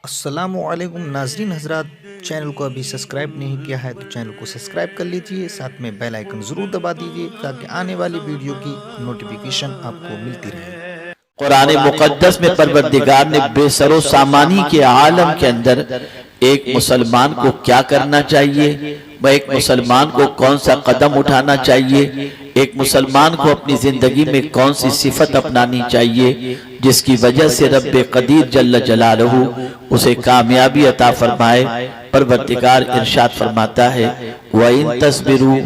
السلام علیکم ناظرین حضرات، چینل کو ابھی سبسکرائب نہیں کیا ہے تو چینل کو سبسکرائب کر لیجئے، ساتھ میں بیل آئیکن ضرور دبا دیجئے تاکہ آنے والی ویڈیو کی نوٹیفیکیشن آپ کو ملتی رہے۔ قرآن مقدس میں پروردگار نے بے سر و سامانی کے عالم کے اندر ایک مسلمان کو کیا کرنا چاہیے، ایک مسلمان کو کون سا قدم اٹھانا چاہیے، ایک مسلمان کو اپنی زندگی میں کون سی صفت اپنانی چاہیے جس کی وجہ سے رب قدیر جل جلالہ اسے کامیابی عطا فرمائے۔ پروردگار ارشاد فرماتا ہے وَإِن تَصْبِرُوا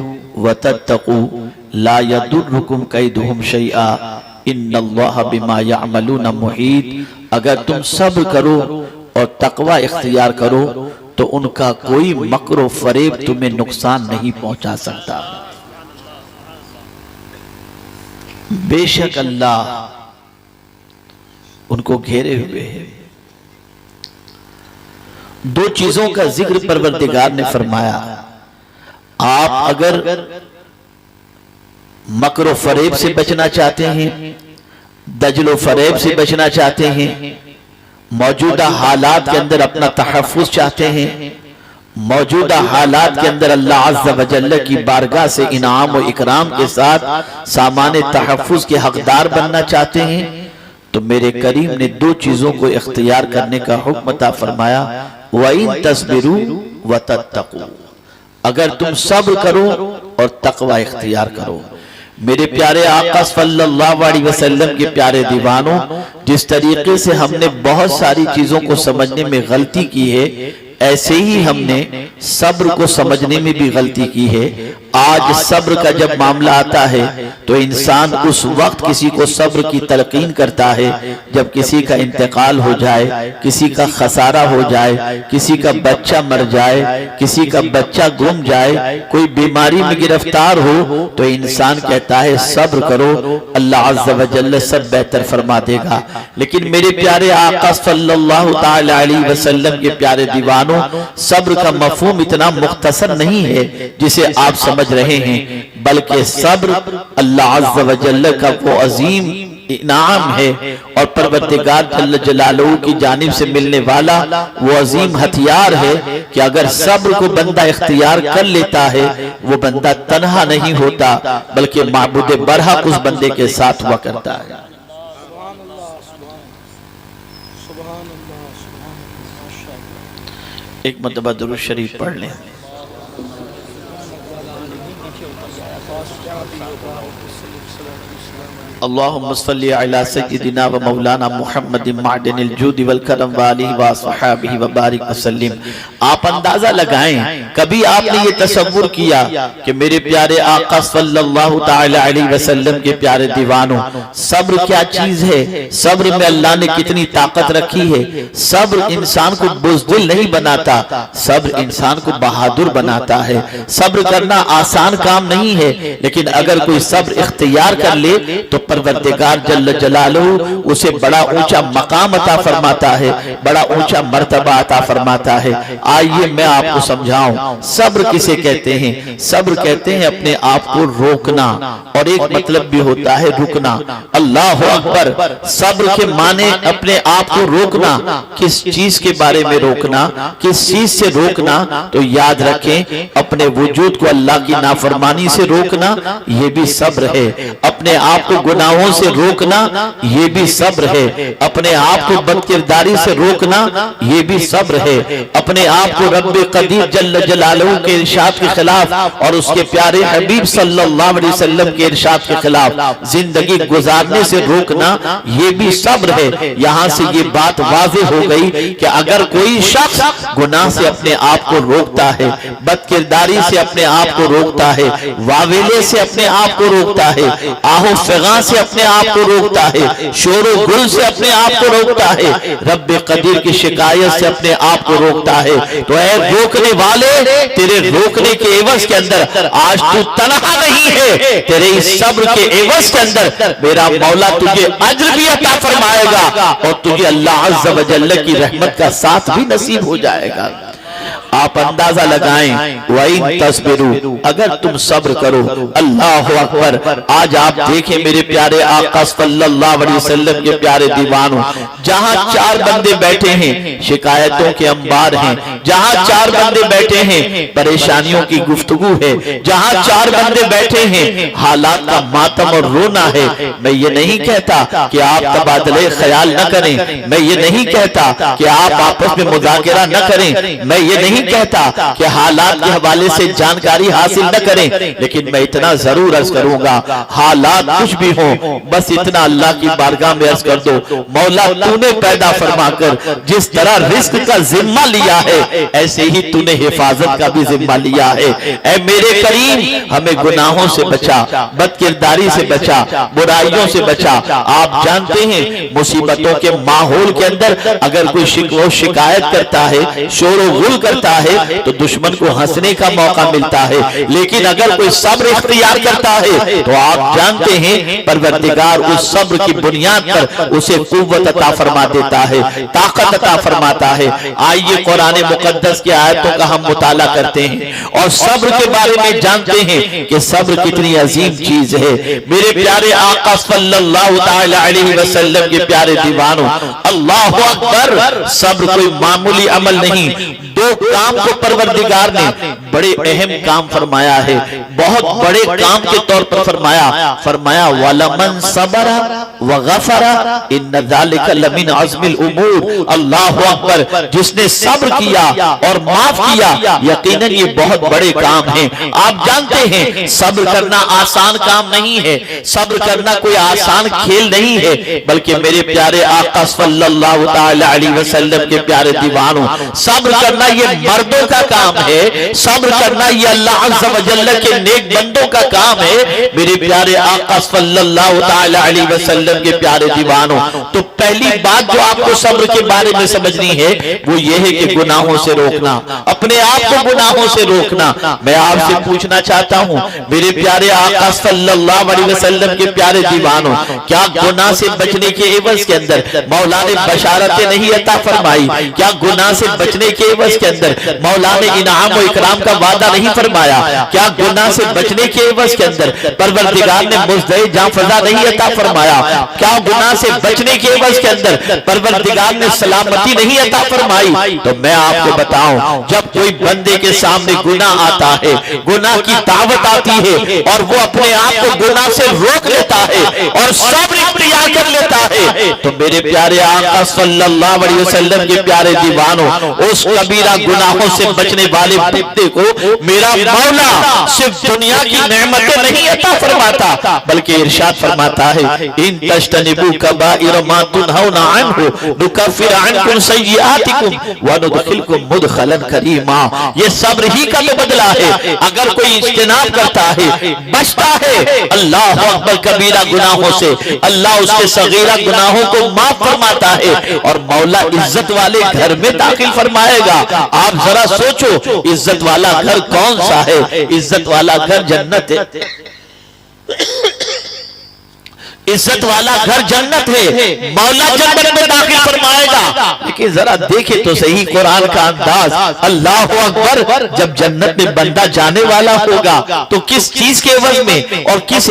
وَتَتَّقُوا لَا يَضُرُّكُمْ كَيْدُهُمْ شَيْئًا ان اللہ بما یعملون محیط۔ اگر تم صبر کرو اور تقوی اختیار کرو تو ان کا کوئی مکر و فریب تمہیں نقصان نہیں پہنچا سکتا۔ بے شک اللہ ان کو گھیرے ہوئے ہے۔ دو چیزوں کا ذکر پروردگار نے فرمایا، آپ اگر مکر و فریب سے بچنا چاہتے ہیں، دجل و فریب سے بچنا چاہتے ہیں، موجودہ حالات کے اندر اپنا تحفظ چاہتے ہیں، موجودہ حالات کے اندر اللہ عز و جل کی بارگاہ سے انعام و اکرام کے ساتھ سامان تحفظ کے حقدار بننا چاہتے ہیں، تو میرے کریم نے دو چیزوں کو اختیار کرنے کا حکم عطا فرمایا وَإِن تَصْبِرُوا وَتَتَّقُوا، اگر تم صبر کرو اور تقوی اختیار کرو۔ میرے پیارے آقا صلی اللہ علیہ وسلم کے پیارے دیوانوں، جس طریقے سے ہم نے بہت ساری چیزوں کو سمجھنے میں غلطی کی ہے، ایسے ہی ہم نے صبر کو سمجھنے میں بھی غلطی کی ہے۔ آج صبر کا جب معاملہ آتا ہے تو انسان اس وقت کسی کو صبر کی تلقین کرتا ہے جب کسی کا انتقال ہو جائے، کسی کا خسارہ ہو جائے، کسی کا بچہ مر جائے، کسی کا بچہ گم جائے، کوئی بیماری میں گرفتار ہو تو انسان کہتا ہے صبر کرو، اللہ عز و جل سب بہتر فرما دے گا۔ لیکن میرے پیارے آقا صلی اللہ تعالی علیہ وسلم کے پیارے دیوانوں، صبر کا مفہوم اتنا مختصر نہیں ہے جسے آپ سمجھ رہے ہیں، بلکہ صبر اللہ عز و جل کا وہ عظیم انعام ہے اور پروردگار جل جلالہ کی جانب سے ملنے والا وہ عظیم ہتھیار ہے کہ اگر صبر کو بندہ اختیار کر لیتا ہے، وہ بندہ تنہا نہیں ہوتا بلکہ معبود برحق اس بندے کے ساتھ ہوا کرتا ہے۔ ایک مرتبہ درود شریف پڑھ لیں۔ اللہم صلی علی سیدنا و مولانا محمد معدن الجود والکرم وآلہ وصحابہ وبارک وسلم۔ آپ اندازہ لگائیں، کبھی آپ نے یہ تصور کیا کہ میرے پیارے آقا صلی اللہ تعالی علیہ وسلم کے پیارے دیوانوں، صبر کیا چیز ہے، صبر میں اللہ نے کتنی طاقت رکھی ہے۔ صبر انسان کو بزدل نہیں بناتا، صبر انسان کو بہادر بناتا ہے۔ صبر کرنا آسان کام نہیں ہے، لیکن اگر کوئی صبر اختیار کر لے تو پروردگار جل جلالہ اسے بڑا اونچا مقام عطا فرماتا ہے، بڑا اونچا مرتبہ عطا فرماتا ہے۔ آئیے میں آپ کو سمجھاؤں صبر کسے کہتے ہیں۔ صبر کہتے ہیں اپنے آپ کو روکنا، اور ایک مطلب بھی ہوتا ہے رکنا۔ اللہ اکبر! صبر کے معنی اپنے آپ کو روکنا۔ کس چیز کے بارے میں روکنا، کس چیز سے روکنا؟ تو یاد رکھیں اپنے وجود کو اللہ کی نافرمانی سے روکنا یہ بھی صبر ہے، اپنے آپ کو گناہوں سے روکنا یہ بھی صبر ہے، اپنے آپ کو بدکرداری سے روکنا یہ بھی صبر ہے، اپنے آپ کو رب قدیر جل جلالہ کے ارشاد کے خلاف اور اس کے پیارے حبیب صلی اللہ علیہ وسلم کے ارشاد کے خلاف زندگی گزارنے سے روکنا یہ بھی صبر ہے۔ یہاں سے یہ بات واضح ہو گئی کہ اگر کوئی شخص گناہ سے اپنے آپ کو روکتا ہے، بدکرداری سے اپنے آپ کو روکتا ہے، واویلے سے اپنے آپ کو روکتا ہے، آہو فغاں سے اپنے آپ کو روکتا ہے، شور و گل سے اپنے آپ کو روکتا ہے، رب قدیر کی شکایت سے اپنے آپ کو روکتا ہے، تو اے روکنے والے، تیرے روکنے کے عوض کے اندر آج تو تنہا نہیں ہے، تیرے اس صبر کے عوض کے اندر میرا مولا تجھے اجر بھی عطا فرمائے گا اور تجھے اللہ عز و جل کی رحمت کا ساتھ بھی نصیب ہو جائے گا۔ آپ اندازہ لگائیں وَإِن تَصْبِرُوا اگر تم صبر کرو اللہ اکبر. آج آپ دیکھیں میرے پیارے آقا صلی اللہ علیہ وسلم کے پیارے دیوانوں, جہاں 4 بندے بیٹھے ہیں شکایتوں کے انبار ہیں, جہاں 4 بندے بیٹھے ہیں پریشانیوں کی گفتگو ہے, جہاں 4 بندے بیٹھے ہیں حالات کا ماتم اور رونا ہے. میں یہ نہیں کہتا کہ آپ تبادلے خیال نہ کریں, میں یہ نہیں کہتا کہ آپ آپس میں مذاکرہ نہ کریں, میں یہ نہیں کہتا کہ حالات کے حوالے سے جانکاری حاصل نہ کریں, لیکن میں اتنا ضرور عرض کروں گا حالات کچھ بھی ہوں بس اتنا اللہ کی بارگاہ میں عرض کر دو, مولا تو نے پیدا فرما کر جس طرح رزق کا ذمہ لیا ہے ایسے ہی تو نے حفاظت کا بھی ذمہ لیا ہے. اے میرے کریم ہمیں گناہوں سے بچا, بد کرداری سے بچا, برائیوں سے بچا. آپ جانتے ہیں مصیبتوں کے ماحول کے اندر اگر کوئی شکوہ شکایت کرتا ہے, شور و غل کرتا ہے تو دشمن کو ہنسنے کا موقع ملتا ہے, لیکن اگر کوئی صبر اختیار کرتا ہے تو آپ جانتے ہیں پروردگار اس صبر کی بنیاد پر اسے قوت عطا فرما دیتا ہے, طاقت عطا فرماتا ہے. آئیے قرآن مقدس کی آیتوں کا ہم مطالعہ کرتے ہیں اور صبر کے بارے میں جانتے ہیں کہ صبر کتنی عظیم چیز ہے. میرے پیارے آقا صلی اللہ تعالی علیہ وسلم کے پیارے دیوانوں, اللہ اکبر, صبر کوئی معمولی عمل نہیں. 2 کام کو پروردگار نے بڑے اہم کام فرمایا ہے, بہت بڑے کام کے طور پر فرمایا وَلَمَنْ صَبَرَ وَغَفَرَ إِنَّ ذَلِكَ لَمِنْ عَزْمِ الْأُمُورِ. اللہ اکبر, جس نے صبر کیا اور معاف کیا یقیناً یہ بہت بڑے کام ہیں. آپ جانتے ہیں صبر کرنا آسان کام نہیں ہے, صبر کرنا کوئی آسان کھیل نہیں ہے, بلکہ میرے پیارے آقا صلی اللہ تعالی علیہ وسلم کے پیارے دیوانوں, صبر کرنا یہ مردوں کا کام ہے, صبر کرنا یہ اللہ عز و جل کے نیک بندوں کا کام ہے. میرے پیارے آقا صلی اللہ تعالی علیہ وسلم کے پیارے دیوانوں, تو پہلی بات جو آپ کو صبر کے بارے میں سمجھنی ہے وہ یہ ہے کہ گناہوں سے روکنا, اپنے آپ کو گناہوں سے روکنا. میں آپ سے پوچھنا چاہتا ہوں میرے پیارے آقا صلی اللہ علیہ وسلم کے پیارے دیوانوں, کیا گناہ سے بچنے کے عوض کے اندر مولا نے بشارتیں نہیں عطا فرمائی؟ کیا گناہ سے بچنے کے عوض کے اندر مولا نے انعام و اکرام کا وعدہ نہیں فرمایا؟ کیا گناہ سے بچنے کے عوض کے اندر پروردگار نے مزدہ جاں فضا نہیں عطا فرمایا؟ کیا گناہ سے بچنے کے عوض کے اندر پروردگار نے سلامتی نہیں عطا فرمائی؟ تو میں آپ کو بتاؤں, جب کوئی بندے کے سامنے گناہ آتا ہے, گناہ کی دعوت آتی ہے اور وہ اپنے آپ کو گناہ سے روک لیتا ہے اور صبر اختیار کر لیتا ہے, تو میرے پیارے آقا صلی اللہ علیہ وسلم کے پیارے دیوانوں, اس کبیرہ گناہوں سے بچنے والے بندے کو میرا مولا صرف دنیا کی نعمتیں نہیں عطا فرماتا بلکہ ارشاد فرماتا ہے ان تجتنبوا کبائر ما تنہون عنہ نکفر عنکم سیئاتکم وندخلکم مدخلا کریما. یہ صبر ہی کا تو بدلہ ہے. اگر کوئی اجتناب کرتا ہے, بچتا ہے اللہ اکبر کبیرہ گناہوں سے, اللہ اس کے صغیرہ گناہوں کو معاف فرماتا ہے اور مولا عزت والے گھر میں داخل فرمائے گا. آپ ذرا سوچو عزت والا گھر کون سا ہے؟ عزت والا گھر جنت ہے, عزت والا گھر جنت ہے, مولا جنت میں داخل فرمائے گا. لیکن ذرا دیکھیں تو صحیح قرآن کا انداز, اللہ اکبر, جب جنت میں بندہ جانے والا ہوگا تو کس چیز کے عوض میں اور کس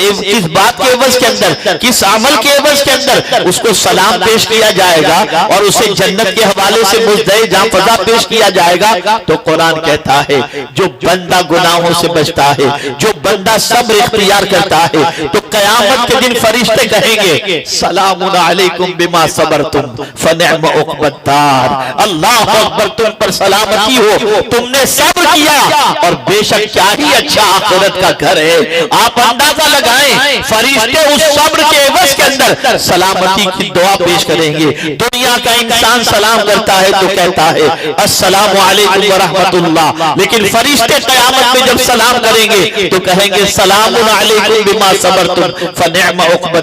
بات کے عوض کے اندر, کس عمل کے عوض کے اندر اس کو سلام پیش کیا جائے گا اور اسے جنت کے حوالے سے مزدہ جاں فضا پیش کیا جائے گا. تو قرآن کہتا ہے جو بندہ گناہوں سے بچتا ہے, جو بندہ صبر اختیار کرتا ہے, تو قیامت کے دن فرشتے کہیں گے سلام علیکم بما صبرتم فنعم عقبى الدار. اللہ اکبر, تم پر سلامتی ہو, تم نے صبر کیا اور بے شک کیا ہی اچھا آخرت کا گھر ہے. آپ اندازہ لگائیں فرشتے اس صبر کے عوض کے اندر سلامتی کی دعا پیش کریں گے. دنیا کا انسان سلام کرتا ہے تو کہتا ہے السلام علیکم ورحمت اللہ, لیکن فرشتے قیامت میں جب سلام کریں گے تو کہیں گے سلام علیکم بما صبرتم فنعم عقبى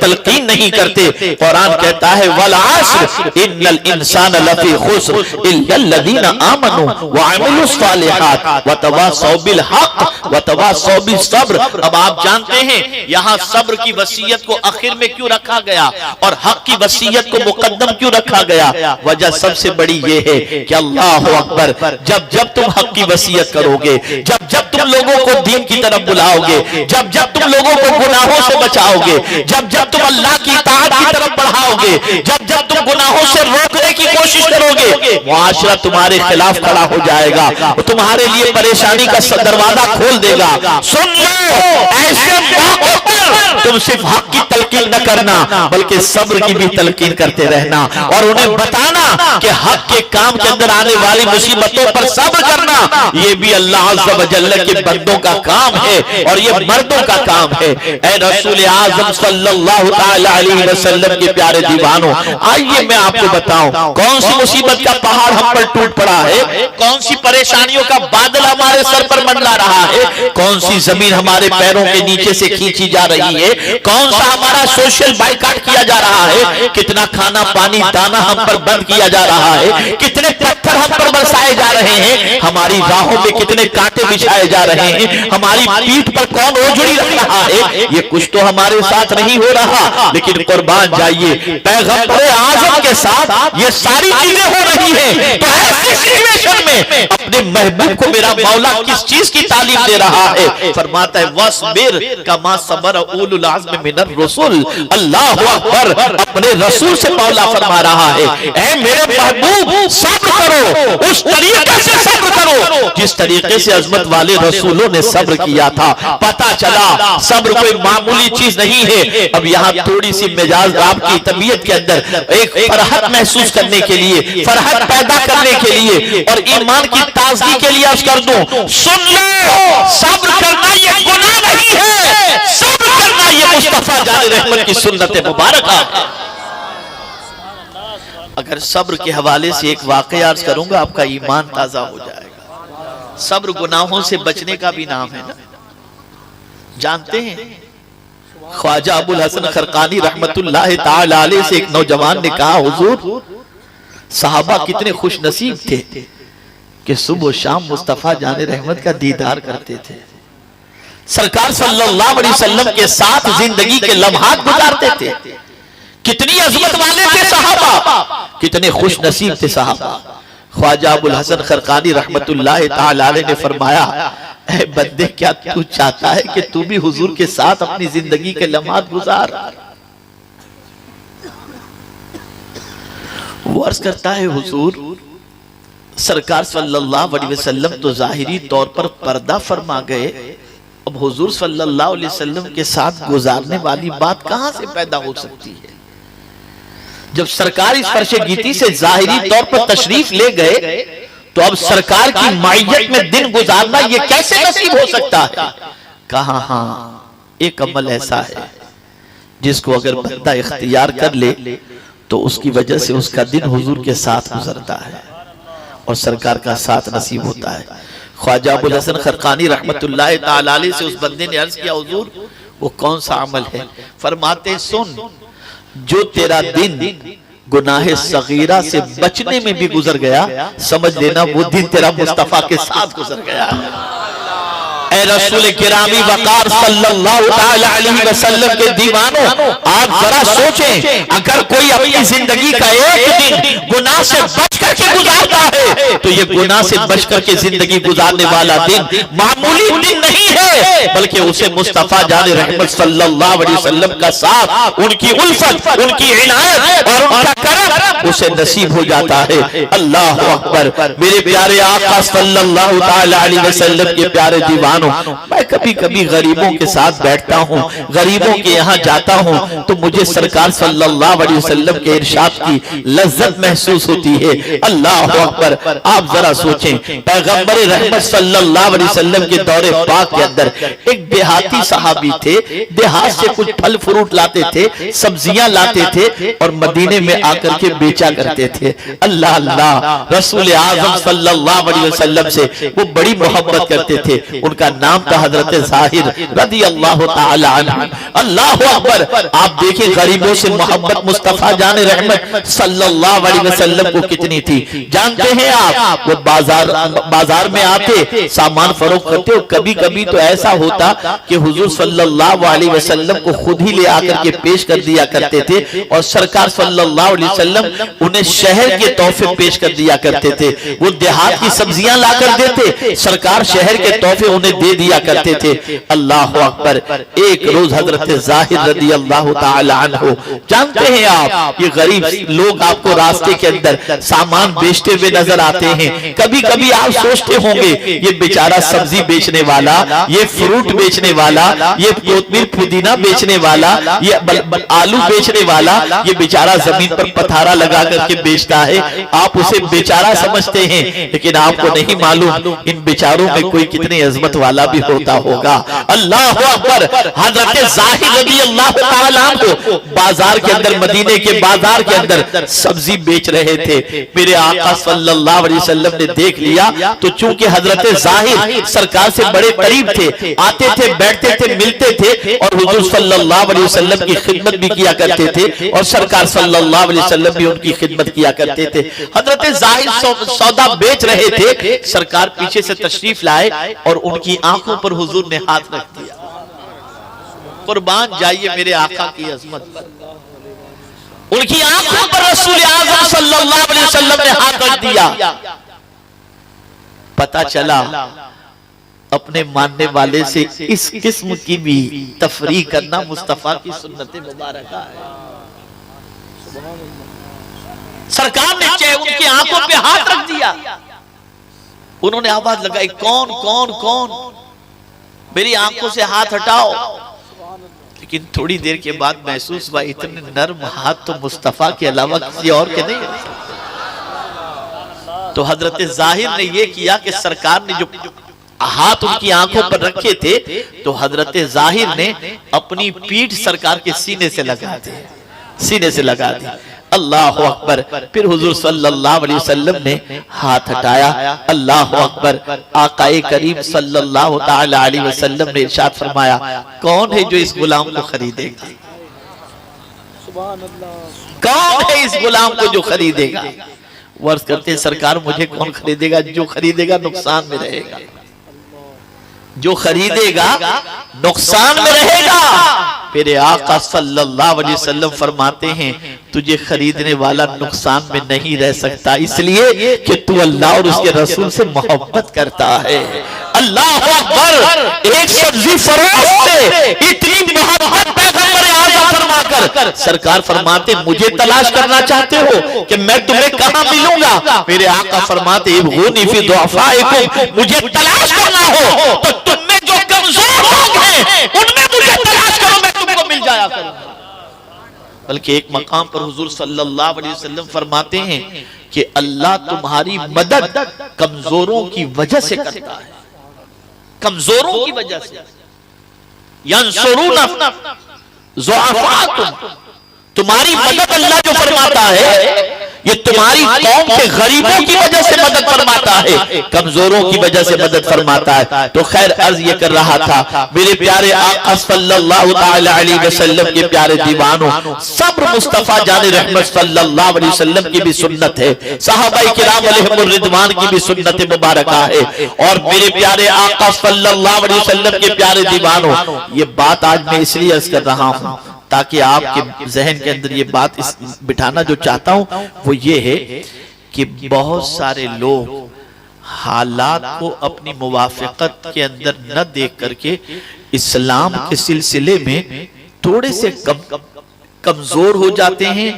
تلقین نہیں کرتے. قرآن کہتا ہے والعصر ان الانسان لفی خسر الا الذین آمنوا وعملوا الصالحات وتواصوا بالحق وتواصوا بالصبر. اب آپ جانتے ہیں یہاں صبر کی وصیت کو آخر میں کیوں رکھا گیا اور حق کی وصیت کو مقدم کیوں رکھا گیا؟ وجہ سب سے بڑی یہ ہے کہ اللہ اکبر، جب تم حق کی وصیت کرو گے، جب تم لوگوں کو دین کی طرف بلاؤ گے، جب تم لوگوں کو گناہوں سے بچاؤ گے، جب تم اللہ کی اطاعت کی طرف بڑھاؤ گے، جب تم گناہوں سے روکنے کی کوشش کرو گے، معاشرہ تمہارے خلاف کھڑا ہو جائے گا، تمہارے لیے پریشانی کا دروازہ کھول دے گا. سن لو، ایسے موقع پر تم صرف حق کی تلقین نہ کرنا بلکہ صبر کی بھی تلقین کرتے رہنا اور انہیں بتانا کہ حق کے کام کے اندر آنے والی مصیبتوں پر صبر کرنا یہ بھی اللہ عز و جل کے بندوں کا کام ہے اور یہ مردوں کا کام ہے. اے رسول اعظم صلی اللہ تعالی علیہ وسلم کے پیارے دیوانوں، آئیے میں آپ کو بتاؤں کون سی مصیبت کا پہاڑ ہم پر ٹوٹ پڑا ہے، کون سی پریشانیوں کا بادل ہمارے سر پر منڈلا رہا ہے، کون سی زمین ہمارے پیروں کے نیچے سے کھینچی جا رہی ہے، کون سا ہمارا سوشل بائیکاٹ کیا جا رہا ہے، کتنا کھانا پانی دانا ہم پر بند کیا جا رہا ہے، کتنے پتھر ہم پر برسائے جا رہے ہیں، ہماری راہوں میں کتنے کانٹے بچھائے جا رہے ہیں، ہماری پیٹھ پر کون اوجڑی رکھ رہا ہے. یہ کچھ تو ہمارے ساتھ نہیں ہو رہا، لیکن قربان جائیے پیغمبر اعظم کے ساتھ یہ ساری چیزیں ہو رہی ہیں. تو ایسی سچویشن میں اپنے محبوب کو میرا مولا کس چیز کی تعلیم دے رہا ہے؟ فرماتا ہے وَاصْبِرْ كَمَا صَبَرَ أُولُو الْعَزْمِ مِنَ الرُّسُلِ. اللہ اکبر، اپنے رسول سے مولا فرما رہا ہے اے میرے محبوب صبر کرو، اس طریقے سے صبر کرو جس طریقے سے عظمت والے رسولوں نے صبر کیا تھا. پتا چلا صبر کوئی معمولی چیز نہیں ہے. اب یہاں تھوڑی سی مزاج آپ کی طبیعت کے اندر ایک فرحت محسوس کرنے کے لیے، فرحت پیدا کرنے کے لیے اور ایمان کی تازگی کے لیے عرض کر دوں، سن لو، صبر کرنا یہ گناہ نہیں ہے، صبر کرنا یہ مصطفیٰ جان رحمت کی سنت مبارکہ. اگر صبر کے حوالے سے ایک واقعہ عرض کروں گا آپ کا ایمان تازہ ہو جائے گا. صبر گناہوں سے بچنے کا بھی نام ہے نا. جانتے ہیں خواجہ ابو الحسن خرقانی رحمت اللہ تعالی علیہ سے ایک نوجوان نے کہا حضور صحابہ کتنے خوش نصیب تھے کہ صبح و شام مصطفیٰ جان رحمت کا دیدار کرتے تھے، سرکار صلی اللہ علیہ وسلم کے ساتھ زندگی کے لمحات گزارتے تھے. کتنی عظمت والے تھے صحابہ، کتنے خوش نصیب تھے صحابہ. خواجہ ابو الحسن خرقانی رحمت اللہ تعالی علیہ نے فرمایا اے بندے کیا تو چاہتا ہے کہ تو بھی حضور کے ساتھ اپنی زندگی کے لمحات گزار؟ وہ عرض کرتا ہے حضور سرکار صلی اللہ علیہ وسلم تو ظاہری طور پر پردہ فرما گئے، اب حضور صلی اللہ علیہ وسلم کے ساتھ گزارنے والی بات کہاں سے پیدا ہو سکتی ہے؟ جب سرکار اس فرش گیتی سے ظاہری طور پر تشریف لے گئے تو اب سرکار کی معیت میں دن گزارنا یہ کیسے نصیب ہو سکتا ہے؟ کہا ہاں ایک عمل ایسا ہے جس کو اگر بندہ اختیار کر لے تو اس کی وجہ سے اس کا دن حضور کے ساتھ گزرتا ہے اور سرکار کا ساتھ نصیب ہوتا ہے. خواجہ ابو الحسن خرقانی رحمت اللہ تعالی علیہ سے اس بندے نے عرض کیا حضور وہ کون سا عمل ہے؟ فرماتے سن، جو تیرا دن گناہ صغیرہ سے بچنے میں بھی گزر گیا سمجھ لینا وہ دن تیرا مصطفیٰ کے ساتھ گزر گیا. اے رسول گرامی وقار صلی اللہ علیہ وسلم کے دیوانوں، آپ ذرا سوچیں اگر کوئی اپنی زندگی کا ایک دن گناہ سے بچ کر کے گزارتا ہے تو یہ گناہ سے بچ کر کے زندگی گزارنے والا دن معمولی دن نہیں ہے بلکہ اسے مصطفیٰ جان رحمت صلی اللہ علیہ وسلم کا ساتھ، ان کی الفت، ان کی عنایت اور ان کا کرم اسے نصیب ہو جاتا ہے. اللہ اکبر. میرے پیارے آقا صلی اللہ علیہ وسلم کے پیارے دیوانوں، میں کبھی کبھی غریبوں کے ساتھ بیٹھتا ہوں، غریبوں کے یہاں جاتا ہوں تو مجھے سرکار صلی اللہ علیہ وسلم کے ارشاد کی لذت محسوس ہوتی ہے. اللہ اکبر. آپ ذرا سوچیں پیغمبر رحمت صلی اللہ علیہ وسلم کے دور پاک کے اندر ایک دیہاتی صحابی تھے، دیہات سے کچھ پھل فروٹ لاتے تھے، سبزیاں لاتے تھے اور مدینے میں آ کر کے بیچا کرتے تھے۔ اللہ اللہ، رسول اعظم صلی اللہ علیہ وسلم سے وہ بڑی محبت کرتے تھے۔ ان کا نام تھا حضرت ظاہر رضی اللہ تعالی عنہ۔ اللہ اکبر، آپ دیکھیں غریبوں سے محبت مصطفیٰ جان رحمت صلی اللہ علیہ وسلم کو کتنی تھی۔ جانتے ہیں آپ، وہ بازار میں آتے سامان فروخت کرتے، اور کبھی کبھی تو ایسا ہوتا کہ حضور صلی اللہ علیہ وسلم کو خود ہی لے آ کر کے پیش کر دیا کرتے تھے، اور سرکار صلی اللہ علیہ وسلم انہیں شہر کے تحفے پیش کر دیا کرتے تھے۔ وہ دیہات کی سبزیاں لا کر دیتے، سرکار شہر کے تحفے انہیں دے دیا کرتے تھے۔ اللہ اکبر، ایک روز حضرت ظاہر رضی اللہ تعالی عنہ، جانتے ہیں آپ یہ غریب لوگ آپ کو راستے کے اندر سامان بیچتے ہوئے نظر آتے ہیں۔ کبھی کبھی آپ سوچتے ہوں گے یہ بیچارہ سبزی بیچنے والا، یہ فروٹ بیچنے والا، یہ کوتمیر پودینہ بیچنے والا، یہ آلو بیچنے والا، یہ بیچارہ زمین پر پتھارا لگا کر کے بیچتا ہے، آپ اسے بیچارہ سمجھتے ہیں، لیکن آپ کو نہیں معلوم ان بیچاروں میں کوئی کتنے عظمت والا بھی ہوتا ہوگا۔ اللہ اکبر، حضرت ظاہر رضی اللہ تعالیٰ عنہ بازار کے اندر، مدینے کے بازار کے اندر سبزی بیچ رہے تھے۔ میرے آقا صلی اللہ علیہ وسلم نے دیکھ لیا، تو چونکہ حضرت ظاہر سرکار سے بڑے قریب تھے، آتے تھے، بیٹھتے تھے، ملتے تھے، اور حضور صلی اللہ علیہ وسلم کی خدمت بھی کیا کرتے تھے، اور سرکار صلی اللہ علیہ وسلم بھی ان کی خدمت کیا کرتے تھے۔ حضرت ظاہر سودا بیچ رہے تھے، سرکار پیچھے سے تشریف لائے اور ان کی آنکھوں پر حضور نے ہاتھ رکھ دیا۔ قربان جائیے میرے آقا کی عظمت پر، ان کی آنکھوں پر رسول اعظم صلی اللہ علیہ وسلم نے ہاتھ رکھ دیا۔ پتہ چلا اپنے ماننے والے سے اس قسم کی بھی تفریح کرنا مصطفیٰ کی سنت مبارکہ ہے۔ سرکار نے ان کی آنکھوں پہ ہاتھ رکھ دیا، انہوں نے آواز لگائی، کون کون کون، میری آنکھوں سے ہاتھ ہٹاؤ۔ لیکن تھوڑی دیر کے بعد محسوس ہوا اتنے نرم ہاتھ تو مصطفیٰ کے علاوہ کسی اور کے نہیں ہے۔ تو حضرت ظاہر نے یہ کیا کہ سرکار نے جو ہاتھ ان کی آنکھوں پر رکھے تھے، تو حضرت ظاہر نے اپنی پیٹھ سرکار کے سینے سے لگا دی، سینے سے لگا دی۔ اللہ اکبر، پھر حضور صلی اللہ علیہ وسلم نے ہاتھ ہٹایا۔ اللہ اکبر، آقا کریم صلی اللہ تعالی علیہ وسلم نے ارشاد فرمایا، کون ہے جو اس غلام کو خریدے گا؟ کون ہے اس غلام کو جو خریدے گا؟ وہ عرض کرتے ہیں سرکار مجھے کون خریدے گا؟ جو خریدے گا نقصان میں رہے گا، جو خریدے گا نقصان میں رہے گا۔ میرے آقا صلی اللہ علیہ وسلم فرماتے ہیں تجھے خریدنے والا نقصان میں نہیں رہ سکتا، اس لیے کہ تو اللہ اور اس کے رسول سے محبت کرتا ہے۔ اللہ اکبر، ایک سبزی فروخت سے اتنی محبت پیغمبر اعظم فرما کر سرکار فرماتے مجھے تلاش کرنا چاہتے ہو کہ میں تمہیں کہاں ملوں گا؟ میرے آقا فرماتے ابغونی فی ضعفائکم، مجھے تلاش کرنا ہو تو تم میں جو کمزور لوگ ہیں ان میں مجھے تلاش کرو، میں تم کو مل جایا کروں۔ بلکہ ایک مقام پر حضور صلی اللہ علیہ وسلم فرماتے ہیں کہ اللہ تمہاری مدد کمزوروں کی وجہ سے کرتا ہے، کمزوروں کی وجہ سے۔ ینصرون ضعفاءکم، تمہاری مدد اللہ جو فرماتا ہے یہ تمہاری قوم کے غریبوں کی وجہ سے مدد فرماتا ہے، کمزوروں کی وجہ سے مدد فرماتا ہے۔ تو خیر عرض یہ کر رہا تھا میرے پیارے آقا صلی اللہ تعالی علیہ وسلم کے پیارے دیوانوں، صبر مصطفیٰ جان رحمت صلی اللہ علیہ وسلم کی بھی سنت ہے، صحابہ کرام علیہم الرضوان کی بھی سنت مبارکہ ہے، اور میرے پیارے آقا صلی اللہ علیہ وسلم کے پیارے دیوانوں، یہ بات آج میں اس لیے عرض کر رہا ہوں تاکہ آپ کے ذہن کے اندر یہ بات بٹھانا جو چاہتا ہوں وہ یہ ہے کہ بہت سارے لوگ حالات کو اپنی موافقت کے اندر نہ دیکھ کر کے اسلام کے سلسلے میں تھوڑے سے کمزور ہو جاتے ہیں،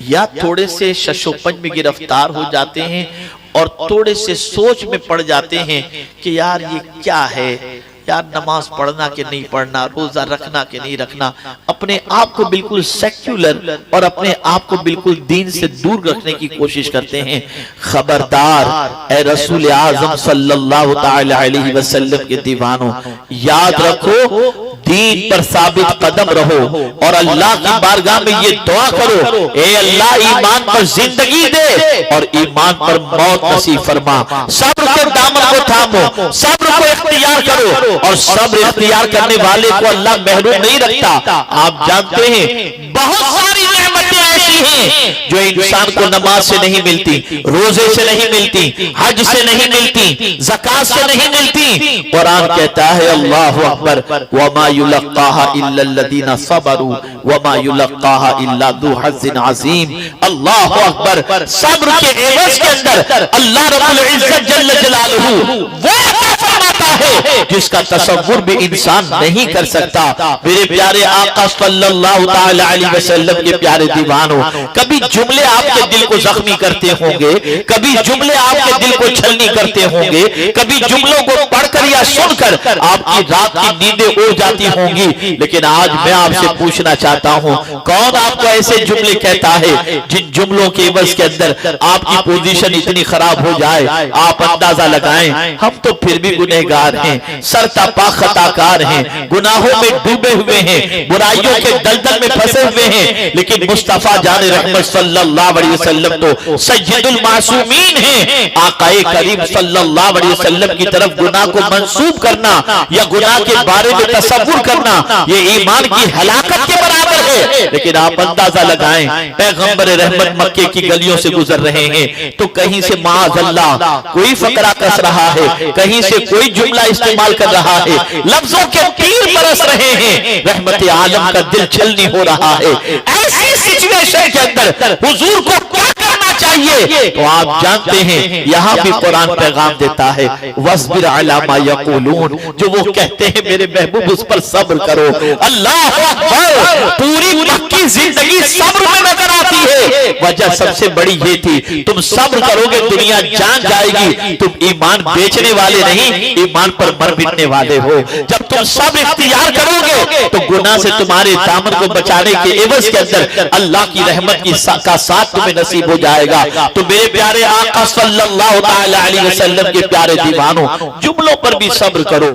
یا تھوڑے سے شش و پنج میں گرفتار ہو جاتے ہیں، اور تھوڑے سے سوچ میں پڑ جاتے ہیں کہ یار یہ کیا ہے، یار نماز پڑھنا کہ نہیں پڑھنا، روزہ رکھنا کہ نہیں رکھنا، اپنے آپ کو بالکل سیکولر اور اپنے آپ کو بالکل دین سے دور رکھنے کی کوشش کرتے ہیں۔ خبردار اے رسول اعظم صلی اللہ تعالی علیہ وسلم کے دیوانوں، یاد رکھو دین پر ثابت قدم رہو اور اللہ کی بارگاہ میں یہ دعا کرو، اے اللہ ایمان پر زندگی دے اور ایمان پر موت نصیب فرما۔ صبر کے دامن کو تھامو، صبر کو اختیار کرو، اور صبر اختیار کرنے والے کو اللہ محروم نہیں رکھتا۔ آپ جانتے ہیں بہت ساری نعمتیں ایسی ہیں جو انسان کو نماز سے نہیں ملتی، روزے سے نہیں ملتی، حج سے نہیں ملتی، زکوٰۃ سے نہیں ملتی۔ قرآن کہتا ہے اللہ اکبر وما یلقاها الا الذین صبروا وما یلقاها الا ذو حظ عظیم۔ اللہ اکبر، صبر کے عوض کے اندر اللہ رب العزت جل جلالہ وہ فرماتا ہے جس کا تصور بھی انسان نہیں کر سکتا۔ میرے پیارے آقا صلی اللہ تعالی علیہ وسلم کے پیارے دیوانوں، کبھی جملے آپ کے دل کو زخمی کرتے ہوں گے، کبھی جملے آپ کے دل کو چھلنی کرتے ہوں گے، کبھی جملوں کو پڑھ کر یا سن کر آپ کی رات کی نیندیں اڑ جاتی ہوں گی، لیکن آج میں آپ سے پوچھنا چاہتا ہوں کون آپ کو ایسے جملے کہتا ہے جن جملوں کے عوض کے اندر آپ کی پوزیشن اتنی خراب ہو جائے؟ آپ اندازہ لگائیں، ہم تو پھر بھی گنہگار ہیں، سرتاپا خطاکار ہیں، گناہوں میں ڈوبے ہوئے ہیں، برائیوں کے دلدل میں پھنسے ہوئے ہیں، لیکن مصطفیٰ جان رحمت صلی اللہ علیہ وسلم تو سید المعصومین ہیں۔ آقا کریم صلی اللہ علیہ وسلم کی طرف گناہ کو منسوب کرنا یا گناہ کے بارے میں تصور کرنا یہ ایمان کی ہلاکت کے برابر ہے۔ لیکن آپ اندازہ لگائیں، پیغمبر رحمت مکے کی گلیوں سے گزر رہے ہیں تو کہیں سے معاذ اللہ کوئی فقرہ کس رہا ہے، کہیں سے کوئی جملہ استعمال کر رہا ہے، لفظوں کے تیر برس رہے ہیں، رحمت عالم کا دل چھلنی ہو رہا ہے۔ ایسی سچویشن کے اندر حضور کو کیا کرنا چاہیے؟ تو آپ جانتے ہیں یہاں بھی قرآن پیغام دیتا ہے وَاصْبِرْ عَلَىٰ مَا يَقُولُونَ، جو وہ کہتے ہیں میرے محبوب اس پر صبر کرو۔ اللہ اکبر، پوری مکی زندگی صبر میں نظر آتی ہے۔ وجہ سب سے بڑی یہ تھی تم صبر کرو گے دنیا جان جائے گی، تم ایمان بیچنے والے نہیں ایمان پر مر مٹنے والے ہو۔ جب تم صبر اختیار کرو گے تو گناہ سے تمہارے دامن کو بچانے کے عوض کے اندر اللہ کی رحمت کا ساتھ تمہیں نصیب ہو جائے گا۔ تو میرے پیارے آقا صلی اللہ علیہ وسلم کے پیارے دیوانوں، جملوں پر بھی صبر کرو۔